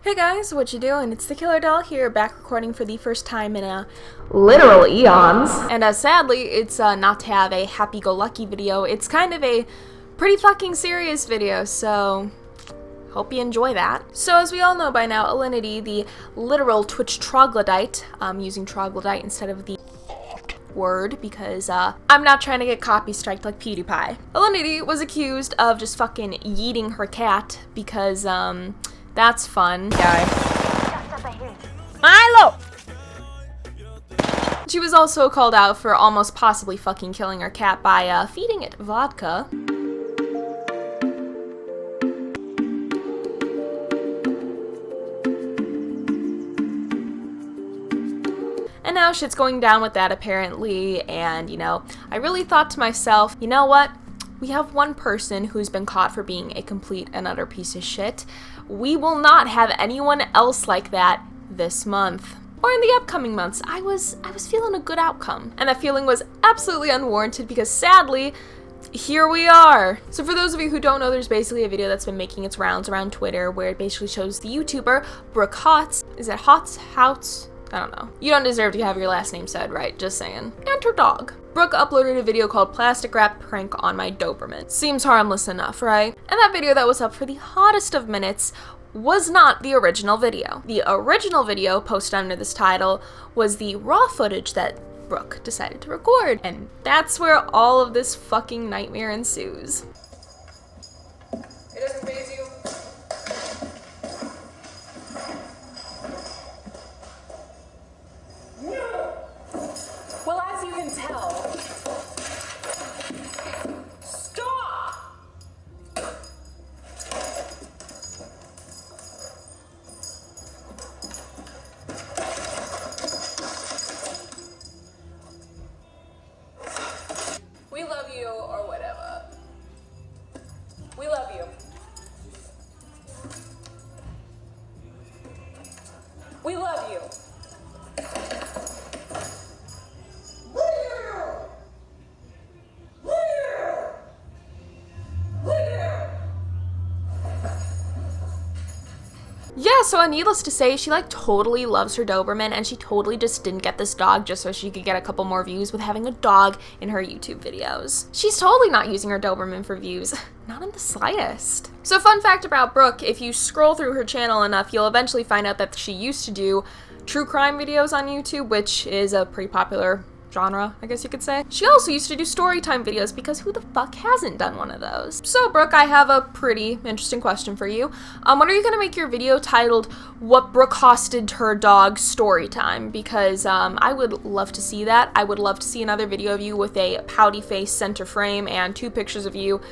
Hey guys, what you doing? It's TheKillerDoll here, back recording for the first time in literal eons. And sadly, it's not to have a happy-go-lucky video. It's kind of a pretty fucking serious video, so hope you enjoy that. So as we all know by now, Alinity, the literal Twitch troglodyte, using troglodyte instead of the word because I'm not trying to get copy striked like PewDiePie. Alinity was accused of just fucking yeeting her cat because that's fun. Milo! She was also called out for almost possibly fucking killing her cat by feeding it vodka. And now shit's going down with that apparently, and you know, I really thought to myself, you know what? We have one person who's been caught for being a complete and utter piece of shit. We will not have anyone else like that this month. Or in the upcoming months. I was feeling a good outcome. And that feeling was absolutely unwarranted because sadly, here we are. So for those of you who don't know, there's basically a video that's been making its rounds around Twitter where it basically shows the YouTuber Brooke Houts. Is it Houts? I don't know. You don't deserve to have your last name said right, just saying. And her dog. Brooke uploaded a video called Plastic Wrap Prank on My Doberman. Seems harmless enough, right? And that video that was up for the hottest of minutes was not the original video. The original video posted under this title was the raw footage that Brooke decided to record. And that's where all of this fucking nightmare ensues. It doesn't faze you. Well, as you can tell, stop! We love you, or whatever. We love you. We love you. Yeah, so needless to say, she like totally loves her Doberman and she totally just didn't get this dog just so she could get a couple more views with having a dog in her YouTube videos. She's totally not using her Doberman for views. Not in the slightest. So fun fact about Brooke, if you scroll through her channel enough, you'll eventually find out that she used to do true crime videos on YouTube, which is a pretty popular genre, I guess you could say. She also used to do story time videos because who the fuck hasn't done one of those? So Brooke, I have a pretty interesting question for you. When are you gonna make your video titled What Brooke Hosted Her Dog Story Time? Because I would love to see that. I would love to see another video of you with a pouty face center frame and 2 pictures of you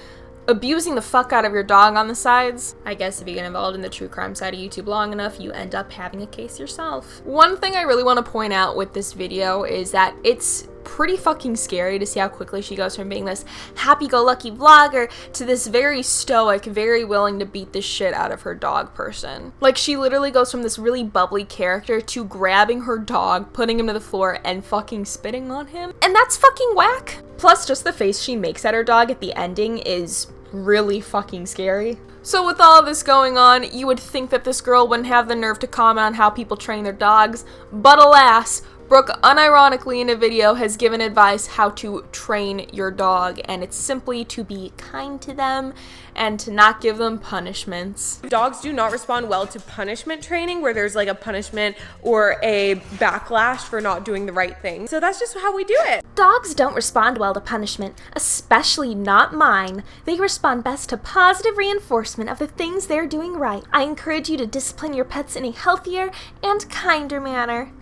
abusing the fuck out of your dog on the sides. I guess if you get involved in the true crime side of YouTube long enough, you end up having a case yourself. One thing I really want to point out with this video is that it's pretty fucking scary to see how quickly she goes from being this happy-go-lucky vlogger to this very stoic, very willing to beat the shit out of her dog person. Like, she literally goes from this really bubbly character to grabbing her dog, putting him to the floor, and fucking spitting on him. And that's fucking whack. Plus, just the face she makes at her dog at the ending is really fucking scary. So with all of this going on, you would think that this girl wouldn't have the nerve to comment on how people train their dogs, but alas, Brooke, unironically in a video, has given advice how to train your dog, and it's simply to be kind to them and to not give them punishments. Dogs do not respond well to punishment training where there's like a punishment or a backlash for not doing the right thing. So that's just how we do it. Dogs don't respond well to punishment, especially not mine. They respond best to positive reinforcement of the things they're doing right. I encourage you to discipline your pets in a healthier and kinder manner.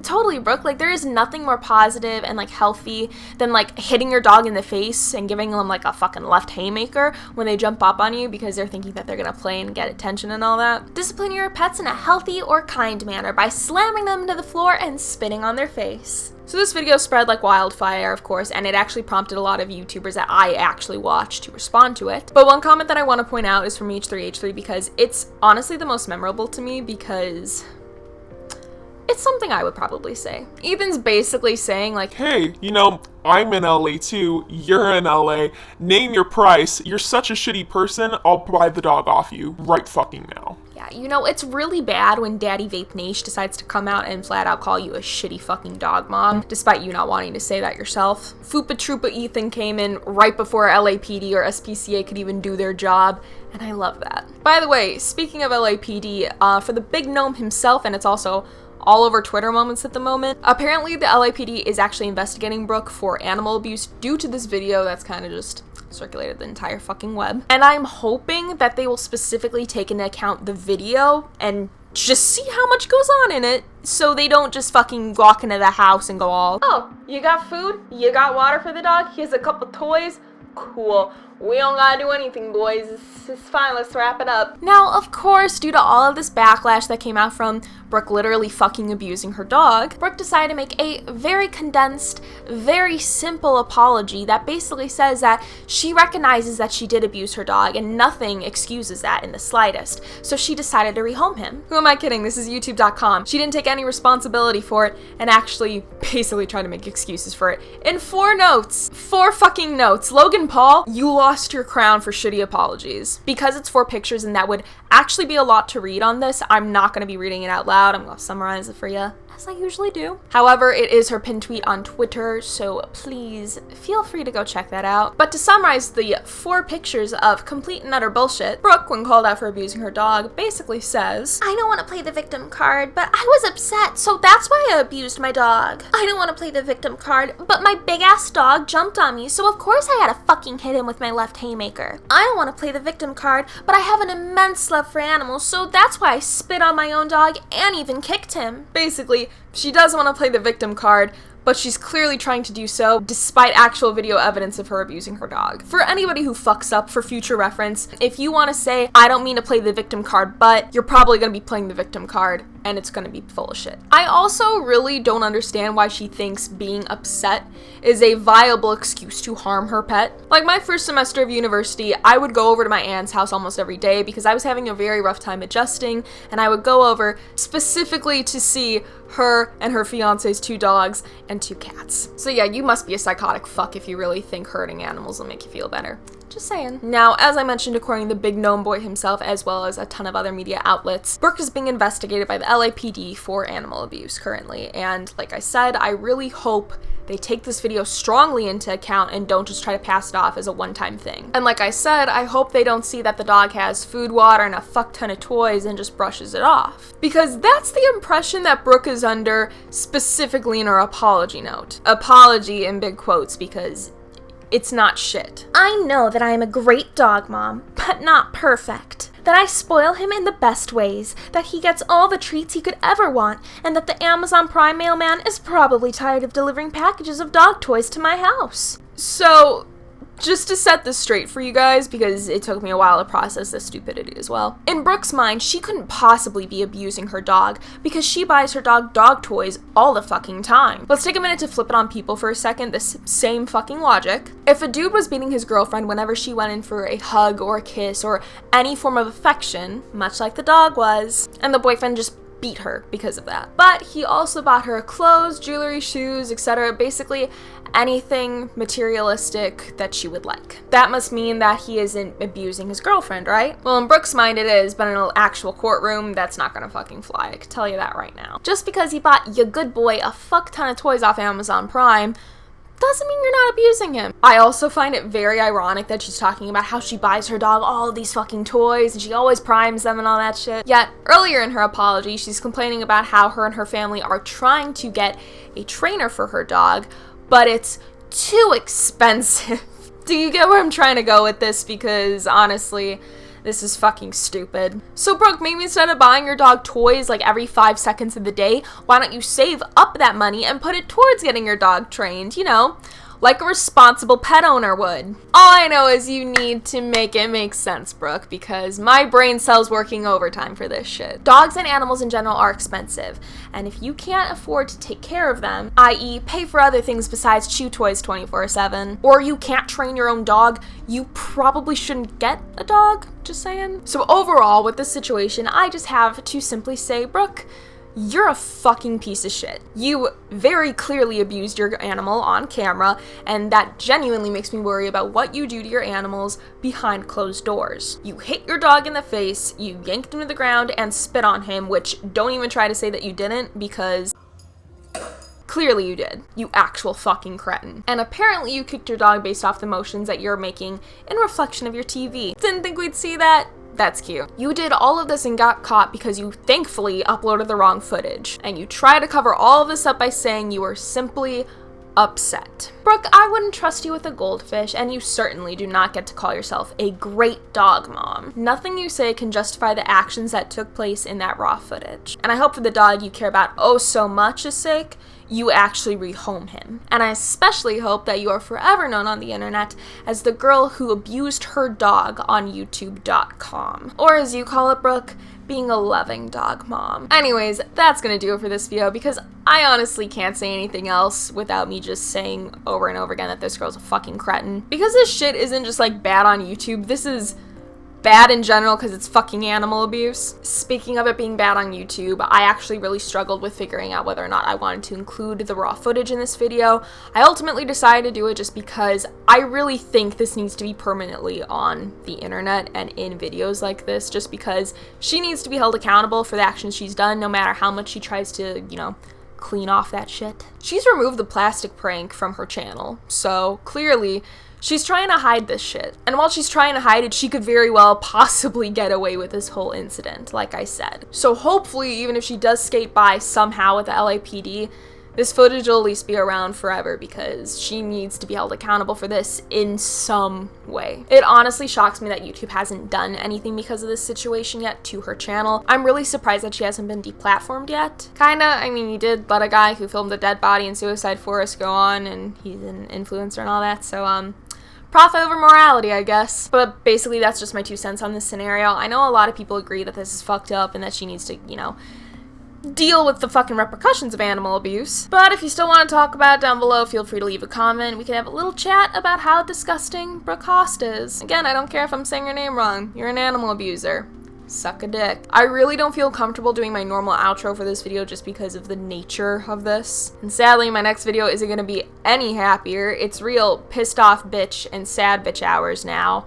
Totally, Brooke. Like, there is nothing more positive and like healthy than like hitting your dog in the face and giving them like a fucking left haymaker when they jump up on you because they're thinking that they're gonna play and get attention and all that. Discipline your pets in a healthy or kind manner by slamming them to the floor and spitting on their face. So this video spread like wildfire, of course, and it actually prompted a lot of YouTubers that I actually watched to respond to it. But one comment that I want to point out is from H3H3 because it's honestly the most memorable to me because it's something I would probably say. Ethan's basically saying like, hey, you know, I'm in LA too, you're in LA, name your price, you're such a shitty person, I'll buy the dog off you right fucking now. yeah, Yeah, you know, it's really bad when Daddy Vape Nation decides to come out and flat out call you a shitty fucking dog mom, despite you not wanting to say that yourself. Foopa Troopa Ethan came in right before LAPD or SPCA could even do their job, and I love that. By the way, speaking of LAPD, for the big gnome himself, and it's also all over Twitter moments at the moment, apparently the LAPD is actually investigating Brooke for animal abuse due to this video that's kind of just circulated the entire fucking web. And I'm hoping that they will specifically take into account the video and just see how much goes on in it, so they don't just fucking walk into the house and go all, oh, you got food? You got water for the dog? Here's a couple toys? Cool. We don't gotta do anything, boys. It's fine, let's wrap it up. Now, of course, due to all of this backlash that came out from Brooke literally fucking abusing her dog, Brooke decided to make a very condensed, very simple apology that basically says that she recognizes that she did abuse her dog and nothing excuses that in the slightest. So she decided to rehome him. Who am I kidding? This is YouTube.com. She didn't take any responsibility for it and actually basically tried to make excuses for it. In 4 notes. 4 fucking notes. Logan Paul, you lost your crown for shitty apologies. Because it's 4 pictures and that would actually be a lot to read on this, I'm not going to be reading it out loud. I'm going to summarize it for you, as I usually do. However, it is her pinned tweet on Twitter, so please feel free to go check that out. But to summarize the 4 pictures of complete and utter bullshit, Brooke, when called out for abusing her dog, basically says, I don't want to play the victim card, but I was upset, so that's why I abused my dog. I don't want to play the victim card, but my big-ass dog jumped on me, so of course I had to fucking hit him with my left haymaker. I don't want to play the victim card, but I have an immense love for animals, so that's why I spit on my own dog and even kicked him. Basically, she does want to play the victim card, but she's clearly trying to do so despite actual video evidence of her abusing her dog. For anybody who fucks up, for future reference, if you want to say, I don't mean to play the victim card, but you're probably going to be playing the victim card, and it's going to be full of shit. I also really don't understand why she thinks being upset is a viable excuse to harm her pet. Like my first semester of university, I would go over to my aunt's house almost every day because I was having a very rough time adjusting, and I would go over specifically to see her and her fiance's 2 dogs and 2 cats. So yeah, you must be a psychotic fuck if you really think hurting animals will make you feel better. Just saying. Now, as I mentioned, according to the big gnome boy himself, as well as a ton of other media outlets, Brooke is being investigated by the LAPD for animal abuse currently. And like I said, I really hope they take this video strongly into account and don't just try to pass it off as a one-time thing. And like I said, I hope they don't see that the dog has food, water, and a fuck ton of toys and just brushes it off. Because that's the impression that Brooke is under, specifically in her apology note. Apology in big quotes, because it's not shit. I know that I am a great dog mom, but not perfect. That I spoil him in the best ways, that he gets all the treats he could ever want, and that the Amazon Prime mailman is probably tired of delivering packages of dog toys to my house. So, just to set this straight for you guys, because it took me a while to process this stupidity as well. In Brooke's mind, she couldn't possibly be abusing her dog because she buys her dog dog toys all the fucking time. Let's take a minute to flip it on people for a second, this same fucking logic. If a dude was beating his girlfriend whenever she went in for a hug or a kiss or any form of affection, much like the dog was, and the boyfriend just beat her because of that. But he also bought her clothes, jewelry, shoes, etc. Basically anything materialistic that she would like. That must mean that he isn't abusing his girlfriend, right? Well, in Brooke's mind it is, but in an actual courtroom, that's not gonna fucking fly. I can tell you that right now. Just because he bought your good boy a fuck ton of toys off Amazon Prime doesn't mean you're not abusing him. I also find it very ironic that she's talking about how she buys her dog all of these fucking toys and she always primes them and all that shit. Yet, earlier in her apology, she's complaining about how her and her family are trying to get a trainer for her dog, but it's too expensive. Do you get where I'm trying to go with this? Because honestly, this is fucking stupid. So Brooke, maybe instead of buying your dog toys like every 5 seconds of the day, why don't you save up that money and put it towards getting your dog trained, you know, like a responsible pet owner would. All I know is you need to make it make sense, Brooke, because my brain cell's working overtime for this shit. Dogs and animals in general are expensive, and if you can't afford to take care of them, i.e. pay for other things besides chew toys 24/7, or you can't train your own dog, you probably shouldn't get a dog, just saying. So overall, with this situation, I just have to simply say, Brooke, you're a fucking piece of shit. You very clearly abused your animal on camera, and that genuinely makes me worry about what you do to your animals behind closed doors. You hit your dog in the face, you yanked him to the ground, and spit on him, which don't even try to say that you didn't, because clearly you did, you actual fucking cretin. And apparently you kicked your dog based off the motions that you're making in reflection of your TV. Didn't think we'd see that? That's cute. You did all of this and got caught because you thankfully uploaded the wrong footage. And you try to cover all of this up by saying you were simply upset. Brooke, I wouldn't trust you with a goldfish, and you certainly do not get to call yourself a great dog mom. Nothing you say can justify the actions that took place in that raw footage. And I hope for the dog you care about oh so much's sake, you actually rehome him. And I especially hope that you are forever known on the internet as the girl who abused her dog on YouTube.com. Or as you call it, Brooke, being a loving dog mom. Anyways, that's gonna do it for this video because I honestly can't say anything else without me just saying over and over again that this girl's a fucking cretin. Because this shit isn't just like bad on YouTube, this is bad in general because it's fucking animal abuse. Speaking of it being bad on YouTube, I actually really struggled with figuring out whether or not I wanted to include the raw footage in this video. I ultimately decided to do it just because I really think this needs to be permanently on the internet and in videos like this, just because she needs to be held accountable for the actions she's done, no matter how much she tries to, you know, clean off that shit. She's removed the plastic prank from her channel, so clearly she's trying to hide this shit. And while she's trying to hide it, she could very well possibly get away with this whole incident, like I said. So hopefully, even if she does skate by somehow with the LAPD, this footage will at least be around forever because she needs to be held accountable for this in some way. It honestly shocks me that YouTube hasn't done anything because of this situation yet to her channel. I'm really surprised that she hasn't been deplatformed yet. Kinda, I mean, you did let a guy who filmed a dead body in Suicide Forest go on, and he's an influencer and all that, so profit over morality, I guess. But basically, that's just my 2 cents on this scenario. I know a lot of people agree that this is fucked up and that she needs to, you know, deal with the fucking repercussions of animal abuse. But if you still want to talk about it down below, feel free to leave a comment. We can have a little chat about how disgusting Brooke Houts is. Again, I don't care if I'm saying your name wrong. You're an animal abuser. Suck a dick. I really don't feel comfortable doing my normal outro for this video just because of the nature of this. And sadly, my next video isn't gonna be any happier. It's real pissed off bitch and sad bitch hours now,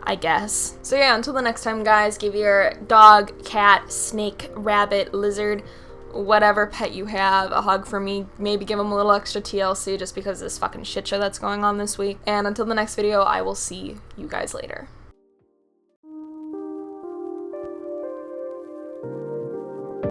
I guess. So yeah, until the next time, guys, give your dog, cat, snake, rabbit, lizard, whatever pet you have a hug from me. Maybe give them a little extra TLC just because of this fucking shit show that's going on this week. And until the next video, I will see you guys later.